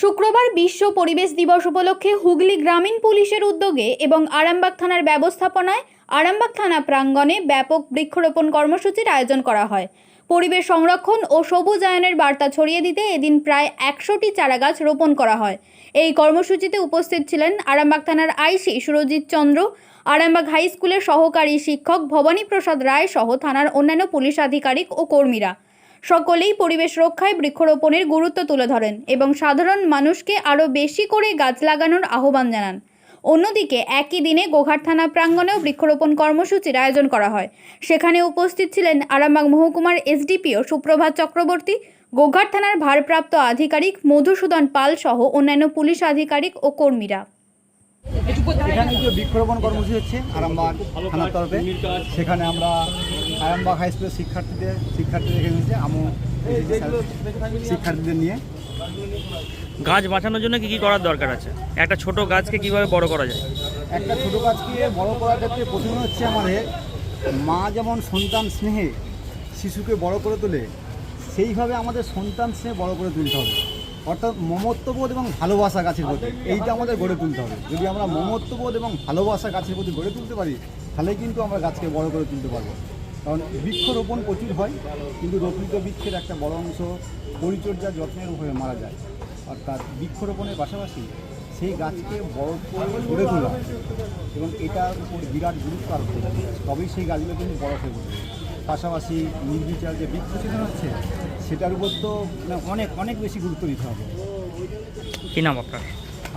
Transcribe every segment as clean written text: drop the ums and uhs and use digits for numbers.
শুক্রবার বিশ্ব পরিবেশ দিবস উপলক্ষে হুগলি গ্রামীণ পুলিশের উদ্যোগে এবং আরামবাগ থানার ব্যবস্থাপনায় আরামবাগ থানা প্রাঙ্গণে ব্যাপক বৃক্ষরোপণ কর্মসূচির আয়োজন করা হয়। পরিবেশ সংরক্ষণ ও সবুজায়নের বার্তা ছড়িয়ে দিতে এদিন প্রায় 100টি চারাগাছ রোপণ করা হয়। এই কর্মসূচিতে উপস্থিত ছিলেন আরামবাগ থানার আইসি সুরজিৎ চন্দ্র, আরামবাগ হাই স্কুলের সহকারী শিক্ষক ভবানী প্রসাদ রায় সহ থানার অন্যান্য পুলিশ আধিকারিক ও কর্মীরা। সকলেই পরিবেশ রক্ষায় বৃক্ষরোপণের গুরুত্ব তুলে ধরেন এবং সাধারণ মানুষকে আরও বেশি করে গাছ লাগানোর আহ্বান জানান। অন্যদিকে একই দিনে গোঘাট থানা প্রাঙ্গণেও বৃক্ষরোপণ কর্মসূচির আয়োজন করা হয়। সেখানে উপস্থিত ছিলেন আরামবাগ মহকুমার এসডিপিও সুপ্রভাত চক্রবর্তী, গোঘাট থানার ভারপ্রাপ্ত আধিকারিক মধুসূদন পাল সহ অন্যান্য পুলিশ আধিকারিক ও কর্মীরা। এখানে যে বৃক্ষরোপণ কর্মসূচি হচ্ছে আরামবাগ থানার তরফে, সেখানে আমরা আরামবাগ হাই স্কুলের শিক্ষার্থীদের এখানে হয়েছে শিক্ষার্থীদের নিয়ে। গাছ বাঁচানোর জন্য কি করার দরকার আছে? একটা ছোট গাছকে কিভাবে বড় করা যায়? একটা ছোট গাছকে বড় করার ক্ষেত্রে প্রথমে হচ্ছে আমাদের মা যেমন সন্তান স্নেহে শিশুকে বড় করে তোলে, সেইভাবে আমাদের সন্তান স্নেহে বড় করে তুলতে হবে। অর্থাৎ মমত্ববোধ এবং ভালোবাসা গাছের প্রতি, এইটা আমাদের গড়ে তুলতে হবে। যদি আমরা মমত্ববোধ এবং ভালোবাসা গাছের প্রতি গড়ে তুলতে পারি, তাহলে কিন্তু আমরা গাছকে বড় করে তুলতে পারবো। কারণ বৃক্ষরোপণ প্রচুর হয়, কিন্তু রোপিত বৃক্ষের একটা বড় অংশ পরিচর্যা যত্নের অভাবে মারা যায়। অর্থাৎ বৃক্ষরোপণের পাশাপাশি সেই গাছকে বড় করে গড়ে তোলা এবং এটার উপর বিরাট গুরুত্ব আরোপ করতে হবে, তবেই সেই গাছগুলো কিন্তু বড় হয়ে উঠবে। পাশাপাশি নির্বিচার যে বৃক্ষছেদন হচ্ছে, সেটার উপর তো অনেক বেশি গুরুত্ব দিতে হবে। কী নাম আপনার?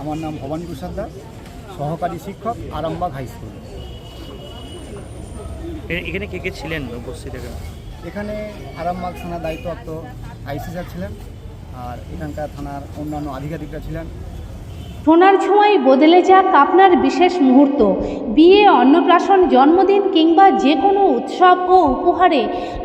আমার নাম ভবানী প্রসাদ দাস, সহকারী শিক্ষক, আরামবাগ হাই স্কুল। এখানে কে কে ছিলেন উপস্থিত? এখানে আরামবাগ থানার দায়িত্বপ্রাপ্ত আইসি স্যার ছিলেন, আর এখানকার থানার অন্যান্য আধিকারিকরা ছিলেন। সোনার ছোঁয়ায় বদলে যাক আপনার বিশেষ মুহূর্ত। বিয়ে, অন্নপ্রাশন, জন্মদিন কিংবা যে কোনো উৎসব ও উপহারে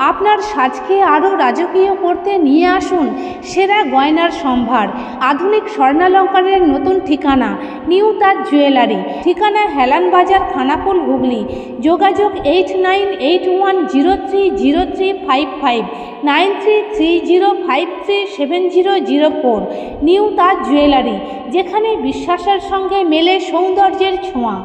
আপনার সাজকে আরও রাজকীয় করতে নিয়ে আসুন সেরা গয়নার সম্ভার। আধুনিক স্বর্ণালঙ্কারের নতুন ঠিকানা নিউ তাজ জুয়েলারি। ঠিকানা হেলান বাজার, খানাকুল, হুগলি। যোগাযোগ 8981030355 9330537004। নিউ তাজ জুয়েলারি, যেখানে বিশ্বাসের সঙ্গে মেলে সৌন্দর্যের ছোঁয়া।